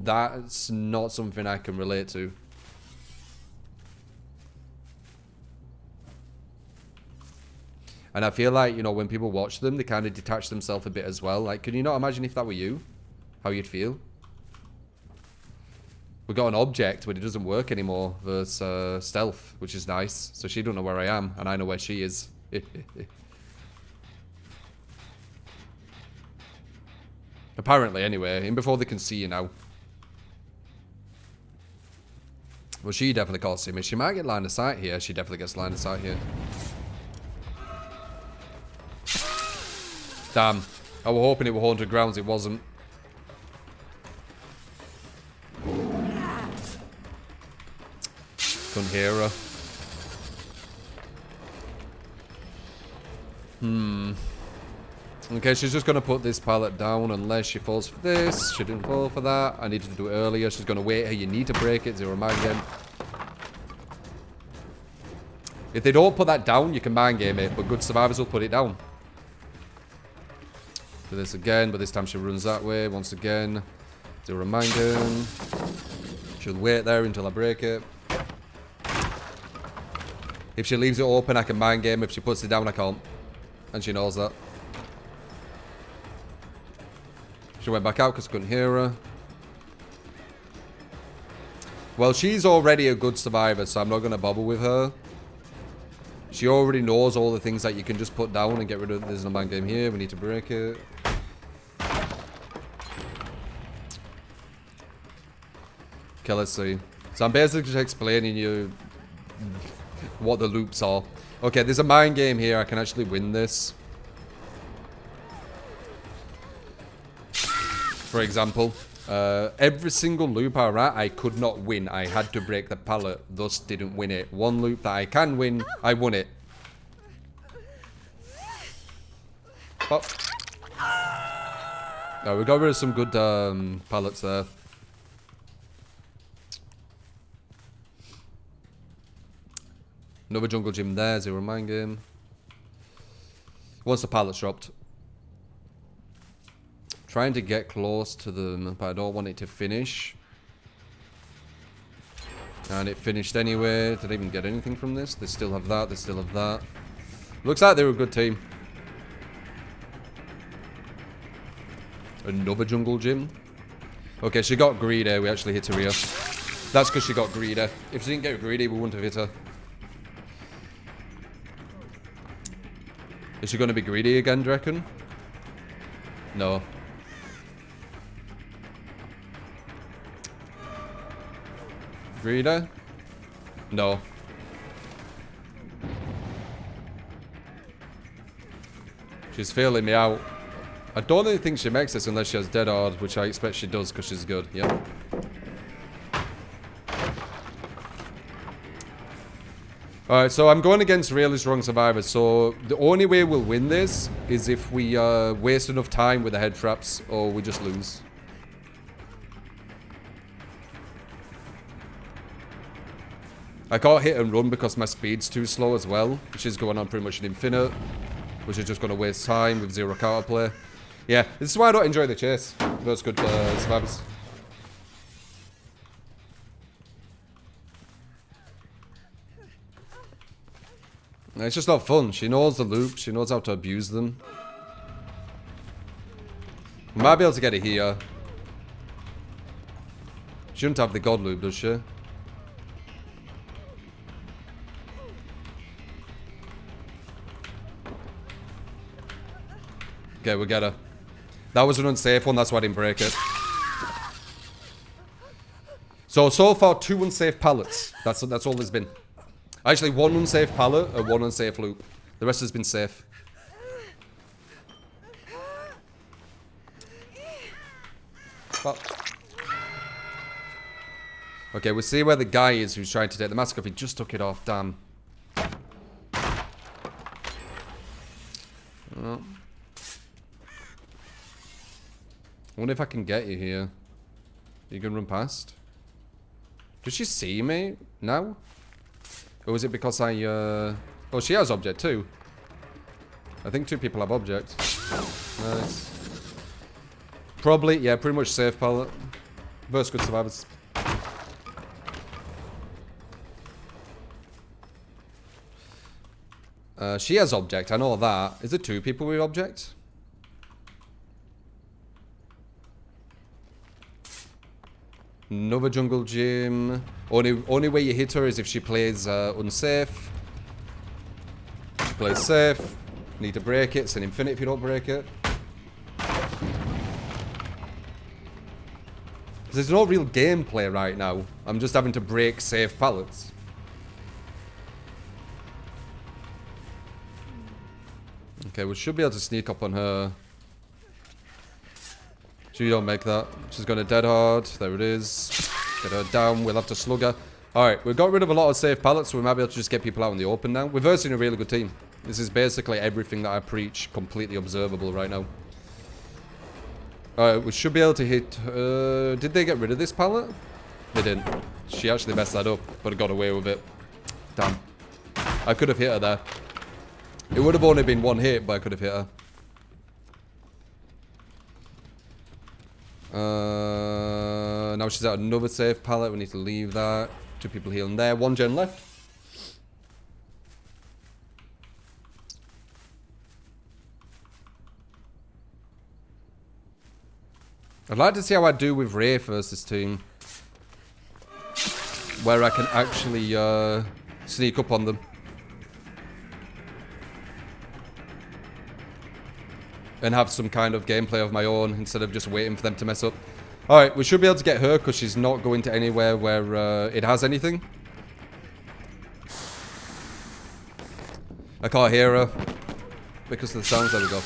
that's not something I can relate to. And I feel like, you know, when people watch them, they kind of detach themselves a bit as well. Like, can you not imagine if that were you? How you'd feel? We got an object, but it doesn't work anymore versus stealth, which is nice. So she don't know where I am, and I know where she is. Apparently, anyway. Even before they can see you now. Well, she definitely can't see me. She might get line of sight here. She definitely gets line of sight here. Damn. I was hoping it were 100 grounds. It wasn't. Couldn't hear her. Okay, she's just going to put this pallet down unless she falls for this. She didn't fall for that. I needed to do it earlier. She's going to wait. Hey, you need to break it. Zero mind game. If they don't put that down, you can mind game it. But good survivors will put it down. Do this again, but this time she runs that way. Once again. Zero mind game. She'll wait there until I break it. If she leaves it open, I can mind game. If she puts it down, I can't. And she knows that. She went back out because I couldn't hear her. Well, she's already a good survivor, so I'm not going to bother with her. She already knows all the things that you can just put down and get rid of. There's no mind game here. We need to break it. Okay, let's see. So I'm basically just explaining you what the loops are. Okay, there's a mind game here. I can actually win this. For example, every single loop I ran, I could not win. I had to break the pallet, thus didn't win it. One loop that I can win, I won it. Oh, oh we got rid of some good pallets there. Another jungle gym there, zero mind game. Once the pallet's dropped. Trying to get close to them, but I don't want it to finish. And it finished anyway. Did I even get anything from this? They still have that, they still have that. Looks like they're a good team. Another jungle gym. Okay, she got greedy. We actually hit her here. That's because she got greedy. If she didn't get greedy, we wouldn't have hit her. Is she going to be greedy again, do you reckon? No. Greedy? No. She's failing me out. I don't really think she makes this unless she has dead hard, which I expect she does because she's good. Yep. Alright, so I'm going against really strong survivors, so the only way we'll win this is if we waste enough time with the head traps, or we just lose. I can't hit and run because my speed's too slow as well, which is going on pretty much an infinite, which is just going to waste time with zero counterplay. Yeah, this is why I don't enjoy the chase. That's good survivors. It's just not fun. She knows the loops. She knows how to abuse them. We might be able to get it here. She shouldn't have the god loop, does she? Okay, we get her. That was an unsafe one. That's why I didn't break it. So far, 2 unsafe pallets. That's all there's been. Actually, 1 unsafe pallet and 1 unsafe loop. The rest has been safe. Well. Okay, we'll see where the guy is who's trying to take the mask off. He just took it off, damn. Well. I wonder if I can get you here. You can run past. Does she see me now? Or is it because I, Oh, she has object too. I think 2 people have object. Nice. Probably, yeah, pretty much safe pallet. Verse good survivors. She has object, I know that. Is it 2 people with object? Another jungle gym. Only way you hit her is if she plays unsafe. She plays safe. Need to break it. It's an infinite if you don't break it. There's no real gameplay right now. I'm just having to break safe pallets. Okay, we should be able to sneak up on her. She don't make that. She's gonna dead hard. There it is. Get her down. We'll have to slug her. Alright, we've got rid of a lot of safe pallets, so we might be able to just get people out in the open now. We're versing a really good team. This is basically everything that I preach completely observable right now. Alright, we should be able to hit... did they get rid of this pallet? They didn't. She actually messed that up, but got away with it. Damn. I could have hit her there. It would have only been 1 hit, but I could have hit her. Now she's at another safe pallet. We need to leave that. 2 people healing there. 1 gen left. I'd like to see how I do with Ray versus team. Where I can actually sneak up on them. And have some kind of gameplay of my own instead of just waiting for them to mess up. Alright, we should be able to get her because she's not going to anywhere where it has anything. I can't hear her because of the sounds. There we go.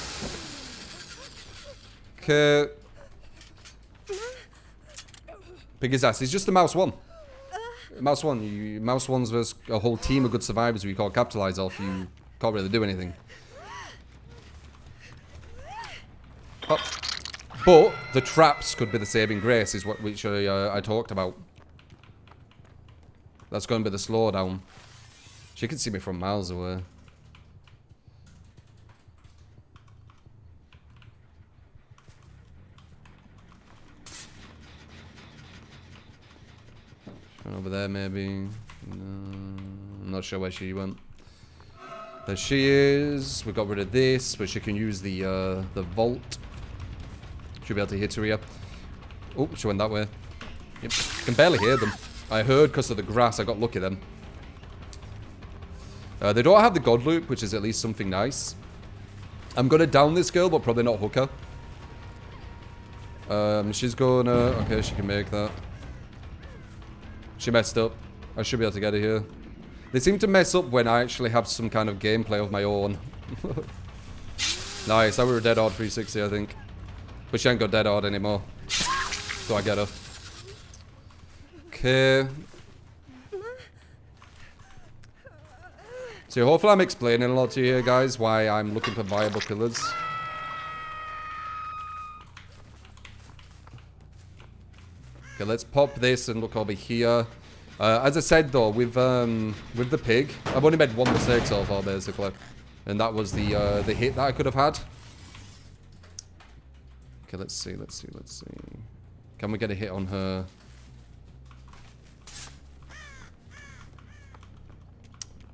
Okay. Piggy's ass. He's just a mouse 1. Mouse 1. Mouse 1's versus a whole team of good survivors who you can't capitalize off. You can't really do anything. Oh. But the traps could be the saving grace, is what which I talked about. That's going to be the slowdown. She can see me from miles away. Over there, maybe. No, I'm not sure where she went. There she is. We got rid of this, but she can use the vault. Should be able to hit her here. Oh, she went that way. Yep. Can barely hear them. I heard because of the grass. I got lucky then. They don't have the god loop, which is at least something nice. I'm gonna down this girl, but probably not hook her. She's gonna... Okay, she can make that. She messed up. I should be able to get her here. They seem to mess up when I actually have some kind of gameplay of my own. Nice. I were a dead hard 360, I think. But she ain't got dead hard anymore. So I get her. Okay. So hopefully I'm explaining a lot to you here, guys, why I'm looking for viable killers. Okay, let's pop this and look over here. As I said though, with the pig, I've only made 1 mistake so far basically, and that was the hit that I could have had. Okay, let's see. Can we get a hit on her?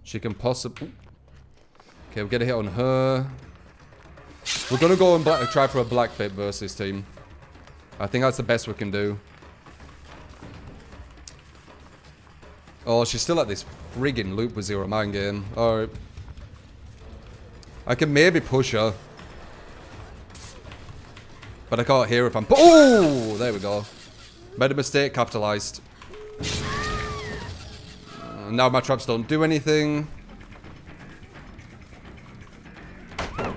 She can possibly. Okay, we'll get a hit on her. We're gonna go and try for a black pit versus team. I think that's the best we can do. Oh, she's still at this friggin' loop with 0 mind game. Alright. I can maybe push her. But I can't hear if I'm... Oh! There we go. Made a mistake, capitalized. Now my traps don't do anything.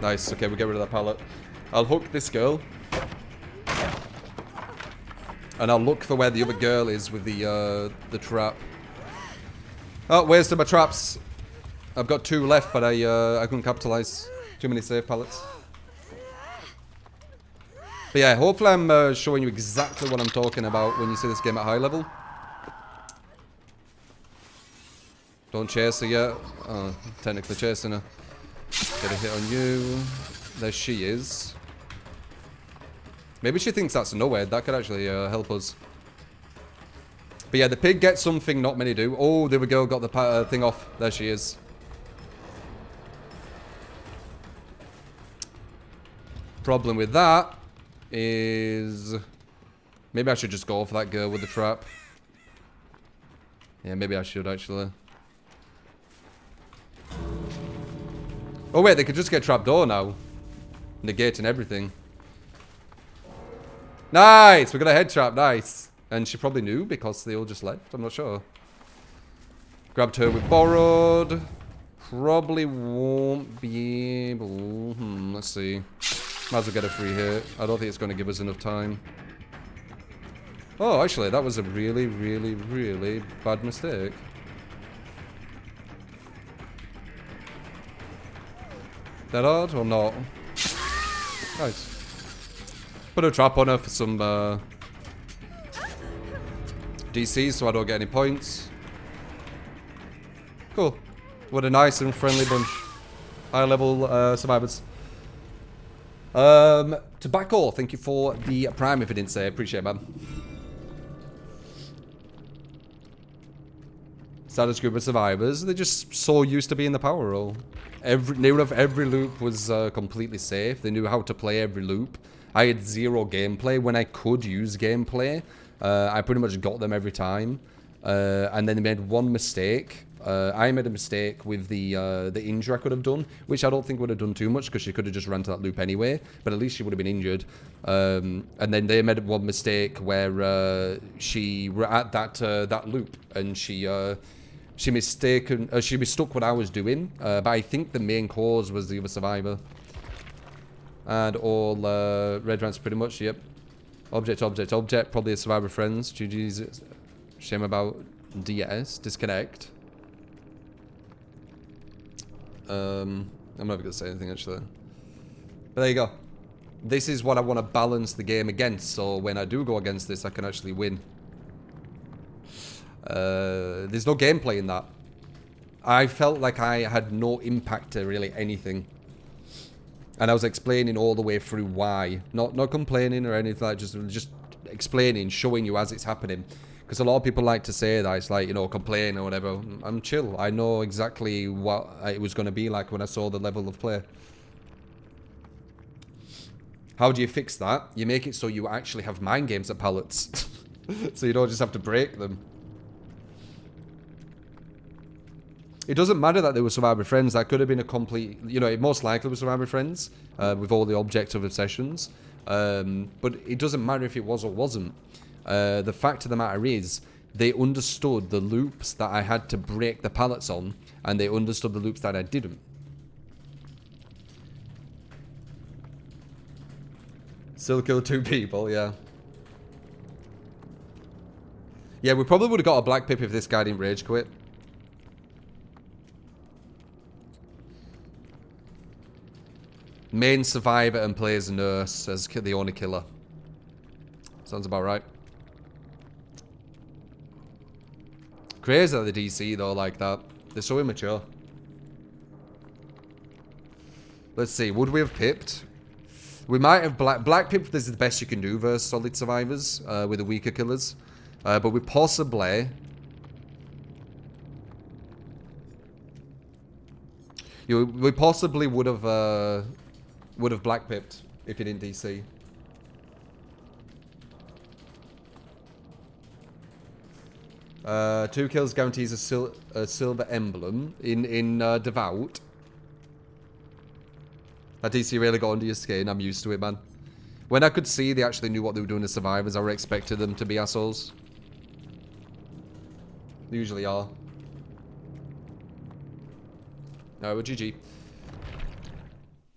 Nice. Okay, we get rid of that pallet. I'll hook this girl. And I'll look for where the other girl is with the trap. Oh, wasted my traps. I've got 2 left, but I couldn't capitalize. Too many safe pallets. But yeah, hopefully I'm showing you exactly what I'm talking about when you see this game at high level. Don't chase her yet. Oh, technically chasing her. Get a hit on you. There she is. Maybe she thinks that's nowhere. That could actually help us. But yeah, the pig gets something not many do. Oh, there we go. Got the thing off. There she is. Problem with that is... maybe I should just go for that girl with the trap. Yeah, maybe I should actually. Oh wait, they could just get trapdoor now. Negating everything. Nice! We got a head trap, nice. And she probably knew because they all just left, I'm not sure. Grabbed her with borrowed. Probably won't be able... let's see. Might as well get a free hit. I don't think it's going to give us enough time. Oh, actually, that was a really, really, really bad mistake. That hard or not? Nice. Put a trap on her for some DCs so I don't get any points. Cool. What a nice and friendly bunch. High level survivors. Tobacco, thank you for the prime if I didn't say. Appreciate it, man. Status group of survivors. They're just so used to being the power role. They knew every loop was completely safe. They knew how to play every loop. I had zero gameplay. When I could use gameplay, I pretty much got them every time. And then they made one mistake. I made a mistake with the injury I could have done, which I don't think would have done too much because she could have just ran to that loop anyway. But at least she would have been injured. And then they made one mistake where she were at that loop and she mistook what I was doing. But I think the main cause was the other survivor. And all red ranks pretty much, yep. Object, object, object. Probably a survivor friends. GG's. Shame about DS. Disconnect. I'm never going to say anything actually. But there you go. This is what I want to balance the game against. So when I do go against this, I can actually win. There's no gameplay in that. I felt like I had no impact to really anything. And I was explaining all the way through why. Not complaining or anything like that, just explaining, showing you as it's happening. Because a lot of people like to say that it's like, you know, complain or whatever. I'm chill. I know exactly what it was going to be like when I saw the level of play. How do you fix that? You make it so you actually have mind games at pallets. So you don't just have to break them. It doesn't matter that they were survivor friends. That could have been a complete... you know, it most likely was survivor friends. With all the objective obsessions. But it doesn't matter if it was or wasn't. The fact of the matter is, they understood the loops that I had to break the pallets on, and they understood the loops that I didn't. Still killed 2 people, yeah. Yeah, we probably would have got a black pip if this guy didn't rage quit. Main survivor and plays nurse as the only killer. Sounds about right. Crazy that the DC though like that. They're so immature. Let's see, would we have pipped? We might have black pip. This is the best you can do versus solid survivors with the weaker killers. But we possibly... we possibly would have black pipped if you didn't DC. Two kills guarantees a silver emblem in Devout. That DC really got under your skin. I'm used to it, man. When I could see they actually knew what they were doing as survivors, I would expected them to be assholes. They usually are. Alright, well, GG.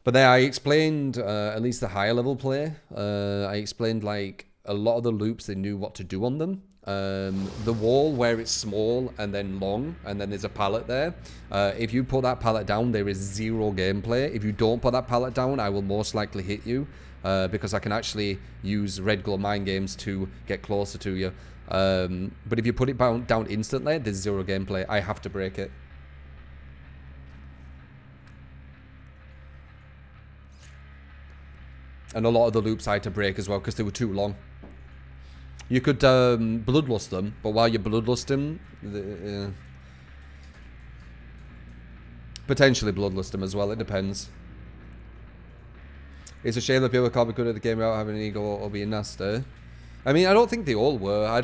But there, I explained at least the higher level play. I explained like a lot of the loops, they knew what to do on them. The wall where it's small and then long and then there's a pallet there. If you put that pallet down, there is zero gameplay. If you don't put that pallet down, I will most likely hit you because I can actually use red glow mind games to get closer to you. But if you put it down instantly, there's zero gameplay. I have to break it. And a lot of the loops I had to break as well because they were too long. You could bloodlust them, but while you're bloodlusting, potentially bloodlust them as well. It depends. It's a shame that people can't be good at the game without having an ego or being nasty. I mean, I don't think they all were. I don't